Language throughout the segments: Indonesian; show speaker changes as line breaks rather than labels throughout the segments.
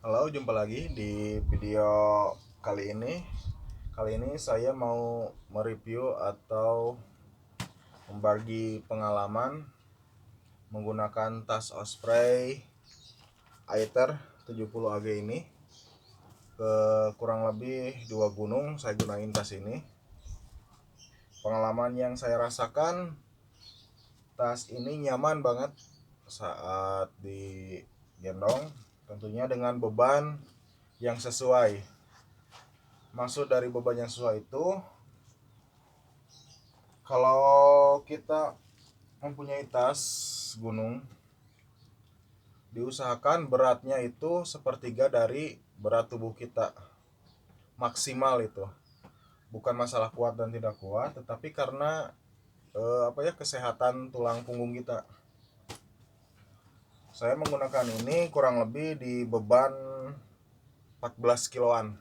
Halo, jumpa lagi di video kali ini. Kali ini saya mau mereview atau membagi pengalaman menggunakan tas Osprey Aether 70 AG ini. Ke kurang lebih 2 gunung saya gunain tas ini. Pengalaman yang saya rasakan, tas ini nyaman banget saat digendong, tentunya dengan beban yang sesuai. Maksud dari beban yang sesuai itu, kalau kita mempunyai tas gunung, diusahakan beratnya itu sepertiga dari berat tubuh kita maksimal itu. Bukan masalah kuat dan tidak kuat, tetapi karena kesehatan tulang punggung kita. Saya menggunakan ini kurang lebih di beban 14 kiloan.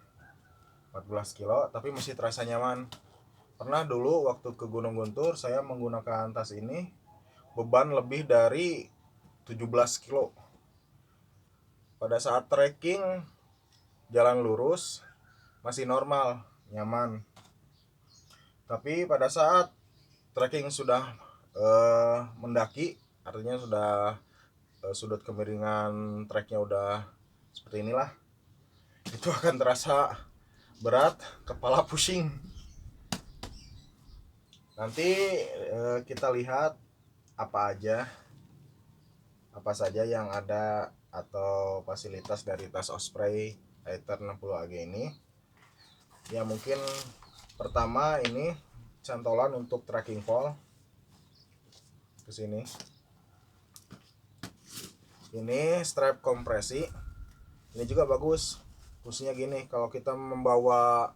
14 kilo, tapi masih terasa nyaman. Pernah dulu waktu ke Gunung Guntur saya menggunakan tas ini, beban lebih dari 17 kilo. Pada saat trekking jalan lurus masih normal, nyaman. Tapi pada saat trekking sudah mendaki, artinya sudah sudut kemiringan treknya udah seperti inilah, itu akan terasa berat, kepala pusing. Nanti kita lihat apa saja yang ada atau fasilitas dari tas Osprey Aether 60 AG ini. Ya, mungkin pertama ini cantolan untuk tracking pole ke sini. Ini strap kompresi. Ini juga bagus. Fungsinya gini, kalau kita membawa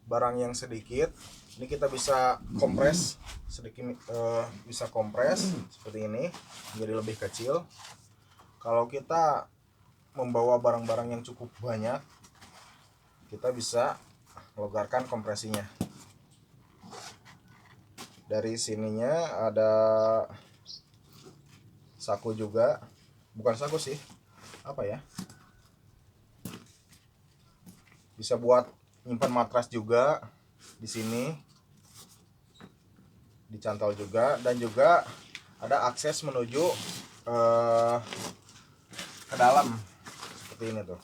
barang yang sedikit, ini kita bisa kompres sedikit, bisa kompres seperti ini menjadi lebih kecil. Kalau kita membawa barang-barang yang cukup banyak, kita bisa longgarkan kompresinya. Dari sininya ada saku juga, bukan saku sih, apa ya, bisa buat nyimpan matras juga. Di sini dicantol juga, dan juga ada akses menuju ke dalam seperti ini tuh,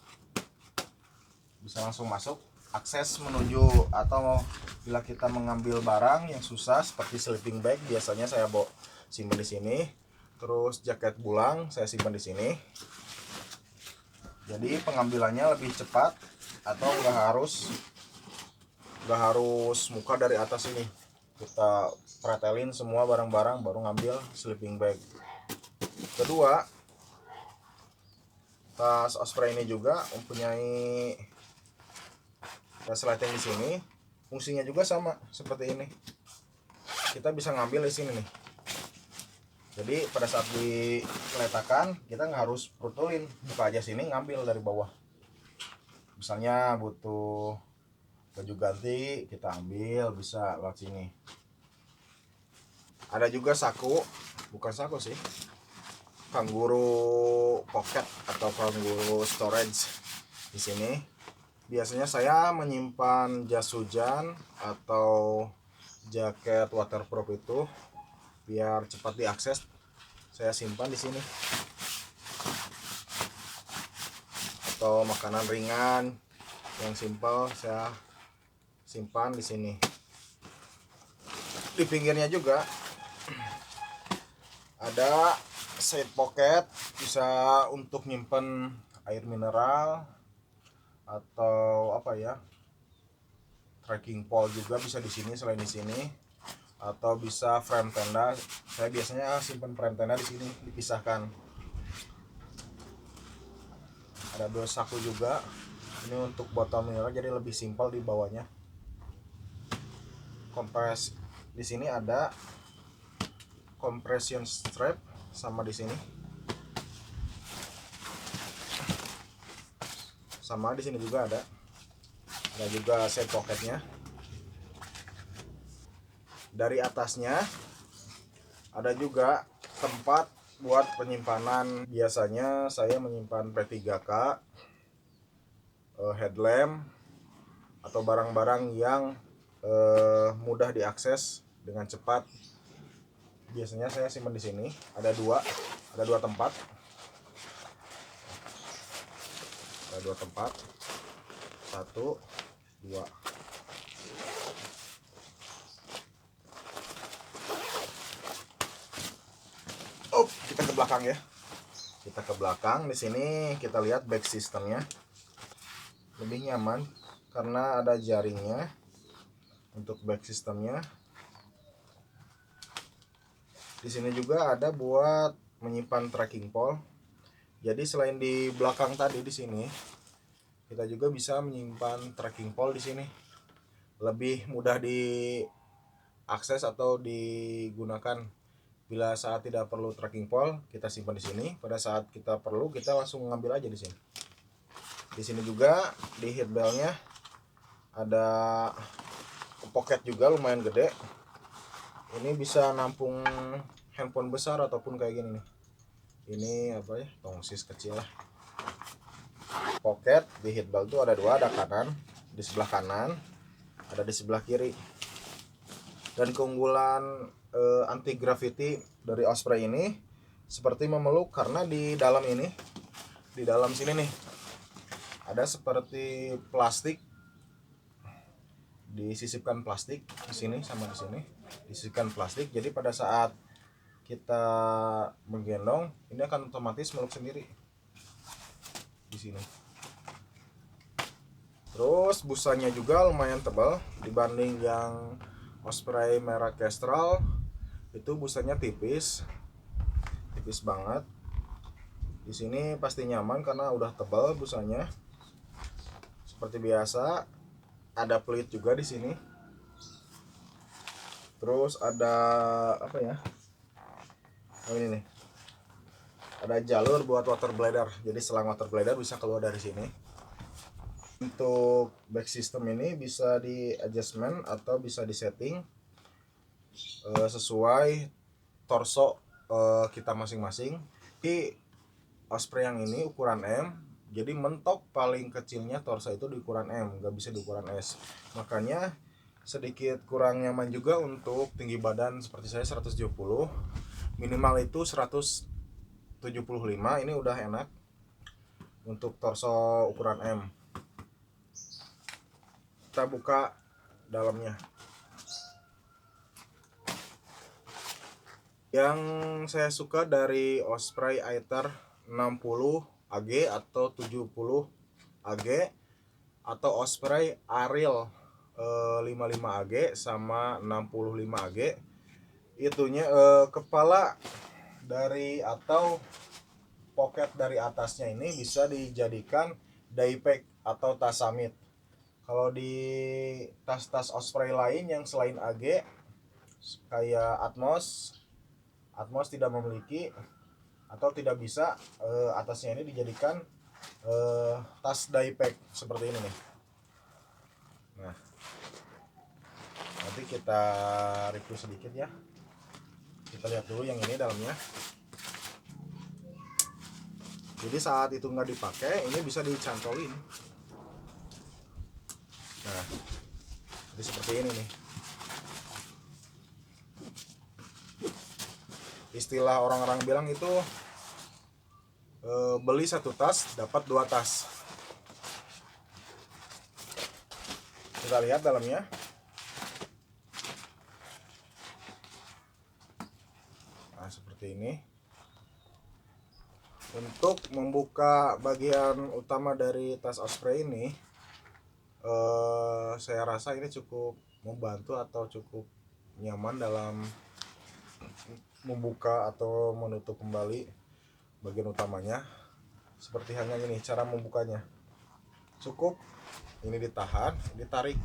bisa langsung masuk. Akses menuju, atau bila kita mengambil barang yang susah seperti sleeping bag, biasanya saya bawa simpan di sini. Terus jaket bulang saya simpan di sini. Jadi pengambilannya lebih cepat, atau nggak harus muka dari atas ini. Kita pretelin semua barang-barang baru ngambil sleeping bag. Kedua, tas Osprey ini juga mempunyai resleting di sini. Fungsinya juga sama seperti ini. Kita bisa ngambil di sini nih. Jadi pada saat diletakkan, kita nggak harus prutulin, buka aja sini, ngambil dari bawah. Misalnya butuh baju ganti, kita ambil bisa lewat sini. Ada juga saku, bukan saku sih, kanguru pocket atau kanguru storage di sini. Biasanya saya menyimpan jas hujan atau jaket waterproof itu biar cepat diakses. Saya simpan di sini. Atau makanan ringan yang simpel saya simpan di sini. Di pinggirnya juga ada side pocket, bisa untuk nyimpen air mineral atau trekking pole juga bisa di sini. Selain di sini, atau bisa frame tenda, saya biasanya simpan frame tenda di sini, dipisahkan. Ada 2 saku juga, ini untuk botol mineral, jadi lebih simpel di bawahnya. Kompres di sini ada compression strap, sama di sini, sama di sini juga ada juga side pocketnya. Dari atasnya ada juga tempat buat penyimpanan. Biasanya saya menyimpan P3K headlamp atau barang-barang yang mudah diakses dengan cepat. Biasanya saya simpan di sini. Ada dua tempat. Ada dua tempat. 1, 2. Kita ke belakang ya. Kita ke belakang. Di sini kita lihat back systemnya. Lebih nyaman karena ada jaringnya untuk back systemnya. Di sini juga ada buat menyimpan tracking pole. Jadi selain di belakang tadi di sini, kita juga bisa menyimpan tracking pole di sini. Lebih mudah diakses atau digunakan. Bila saat tidak perlu tracking pole, kita simpan di sini. Pada saat kita perlu, kita langsung ngambil aja di sini. Di sini juga di head bellnya ada pocket juga lumayan gede. Ini bisa nampung handphone besar ataupun kayak gini nih. Ini apa ya, tongsis kecil lah. Pocket di head bell itu ada dua, ada kanan di sebelah kanan, ada di sebelah kiri. Dan keunggulan anti gravity dari Osprey ini seperti memeluk, karena di dalam ini, di dalam sini nih ada seperti plastik, disisipkan plastik di sini sama di sini, disisipkan plastik. Jadi pada saat kita menggendong, ini akan otomatis meluk sendiri di sini. Terus busanya juga lumayan tebal dibanding yang Osprey merah Kestrel. Itu busanya tipis banget. Di sini pasti nyaman karena udah tebal busanya. Seperti biasa, ada pelit juga di sini. Terus ada apa ya? Oh, ini nih. Ada jalur buat water bladder. Jadi selang water bladder bisa keluar dari sini. Untuk back system ini bisa di adjustment atau bisa di setting sesuai torso kita masing-masing. Di Osprey yang ini ukuran M, jadi mentok paling kecilnya torso itu di ukuran M, nggak bisa di ukuran S. Makanya sedikit kurang nyaman juga untuk tinggi badan seperti saya 170, minimal itu 175. Ini udah enak untuk torso ukuran M. Kita buka dalamnya. Yang saya suka dari Osprey Aether 60 AG atau 70 AG atau Osprey Ariel 55 AG sama 65 AG, itunya kepala dari atau pocket dari atasnya ini bisa dijadikan diepack atau tas summit. Kalau di tas-tas Osprey lain yang selain AG kayak Atmos tidak memiliki atau tidak bisa atasnya ini dijadikan tas diepack seperti ini nih. Nah, nanti kita review sedikit ya. Kita lihat dulu yang ini dalamnya. Jadi saat itu nggak dipakai, ini bisa dicantolin. Nah, jadi seperti ini nih. Istilah orang-orang bilang itu beli satu tas dapat dua tas. Kita lihat dalamnya. Nah, seperti ini. Untuk membuka bagian utama dari tas Osprey ini, saya rasa ini cukup membantu atau cukup nyaman dalam membuka atau menutup kembali bagian utamanya. Seperti halnya ini cara membukanya. Cukup ini ditahan, ditarik,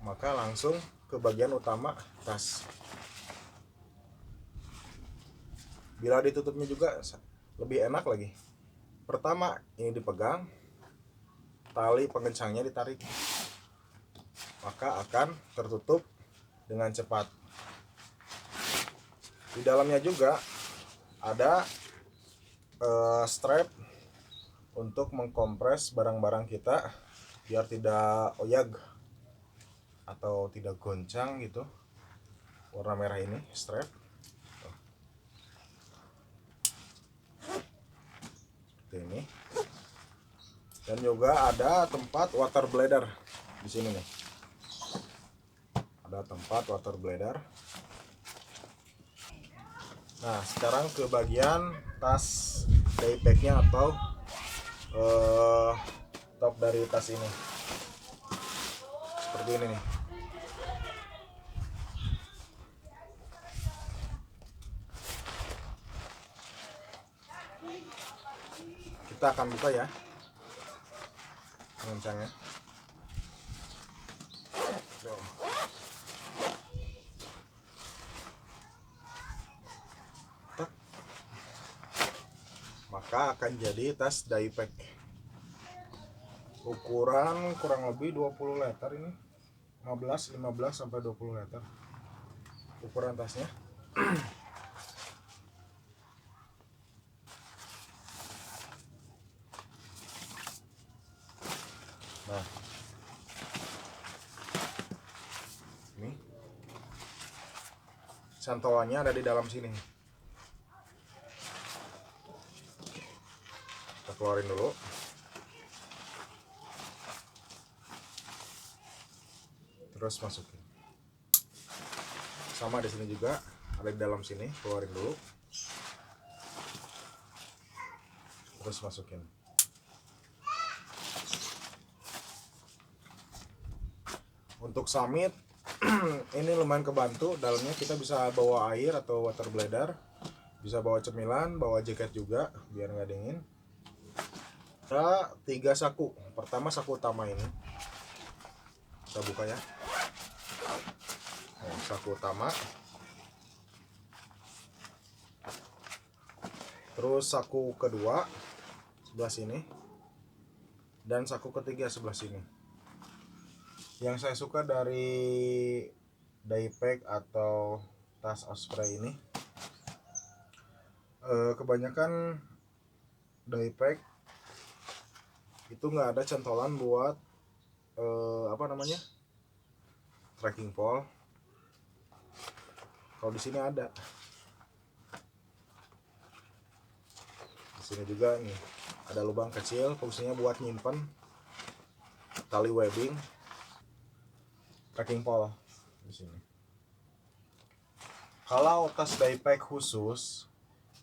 maka langsung ke bagian utama tas. Bila ditutupnya juga lebih enak lagi. Pertama ini dipegang, tali pengencangnya ditarik, maka akan tertutup dengan cepat. Di dalamnya juga ada strap untuk mengkompres barang-barang kita biar tidak oyag atau tidak goncang gitu. Warna merah ini strap seperti ini, dan juga ada tempat water bladder di sini nih. Ada tempat water bladder. Nah, sekarang ke bagian tas daypacknya atau top dari tas ini. Seperti ini nih. Kita akan buka ya kencangnya. Maka akan jadi tas daypack ukuran kurang lebih 20 liter ini, 15 sampai 20 liter ukuran tasnya. Nah, ini cantolannya ada di dalam sini. Kita keluarin dulu. Terus masukin. Sama di sini juga ada di dalam sini, keluarin dulu. Terus masukin. Untuk summit ini lumayan kebantu, dalamnya kita bisa bawa air atau water bladder, bisa bawa cemilan, bawa jaket juga biar nggak dingin. Ada 3 saku. Pertama saku utama ini, kita buka ya. Nah, saku utama, terus saku kedua sebelah sini, dan saku ketiga sebelah sini. Yang saya suka dari daypack atau tas osprey ini, kebanyakan daypack itu nggak ada cantolan buat trekking pole. Kalau di sini ada. Di sini juga nih ada lubang kecil, fungsinya buat nyimpen tali webbing trekking pole di sini. Kalau tas daypack khusus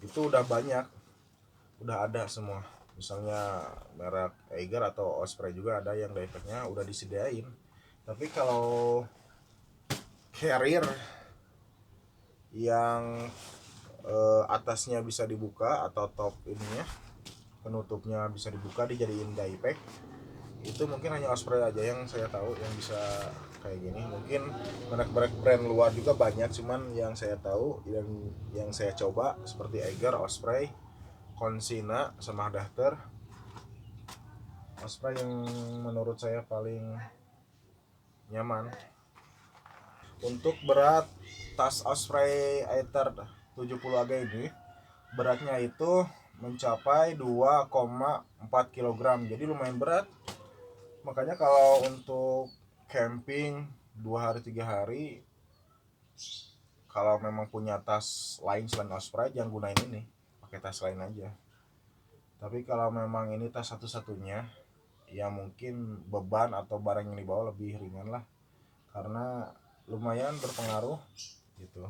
itu udah banyak, udah ada semua. Misalnya merek Eiger atau Osprey juga ada yang daypacknya udah disediain. Tapi kalau carrier yang atasnya bisa dibuka atau top ininya, penutupnya bisa dibuka dijadiin daypack, itu mungkin hanya Osprey aja yang saya tahu yang bisa kayak gini. Mungkin merek-merek brand luar juga banyak, cuman yang saya tahu yang saya coba seperti Eiger, Osprey, Consina, sama Dafter. Osprey yang menurut saya paling nyaman. Untuk berat tas Osprey Aether 70 AG ini, beratnya itu mencapai 2,4 kg, jadi lumayan berat. Makanya kalau untuk camping 2 hari 3 hari, kalau memang punya tas lain selain Osprey, jangan gunain ini, pakai tas lain aja. Tapi kalau memang ini tas satu-satunya, ya mungkin beban atau barang yang dibawa lebih ringan lah, karena lumayan berpengaruh gitu.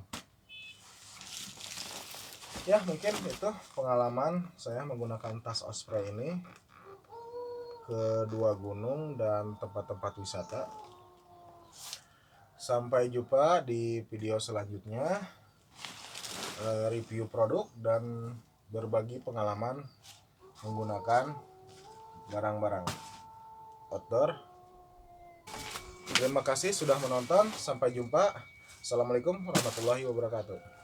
Ya mungkin itu pengalaman saya menggunakan tas Osprey ini ke 2 gunung dan tempat-tempat wisata. Sampai jumpa di video selanjutnya, review produk dan berbagi pengalaman menggunakan barang-barang outdoor. Terima kasih sudah menonton, sampai jumpa. Assalamualaikum warahmatullahi wabarakatuh.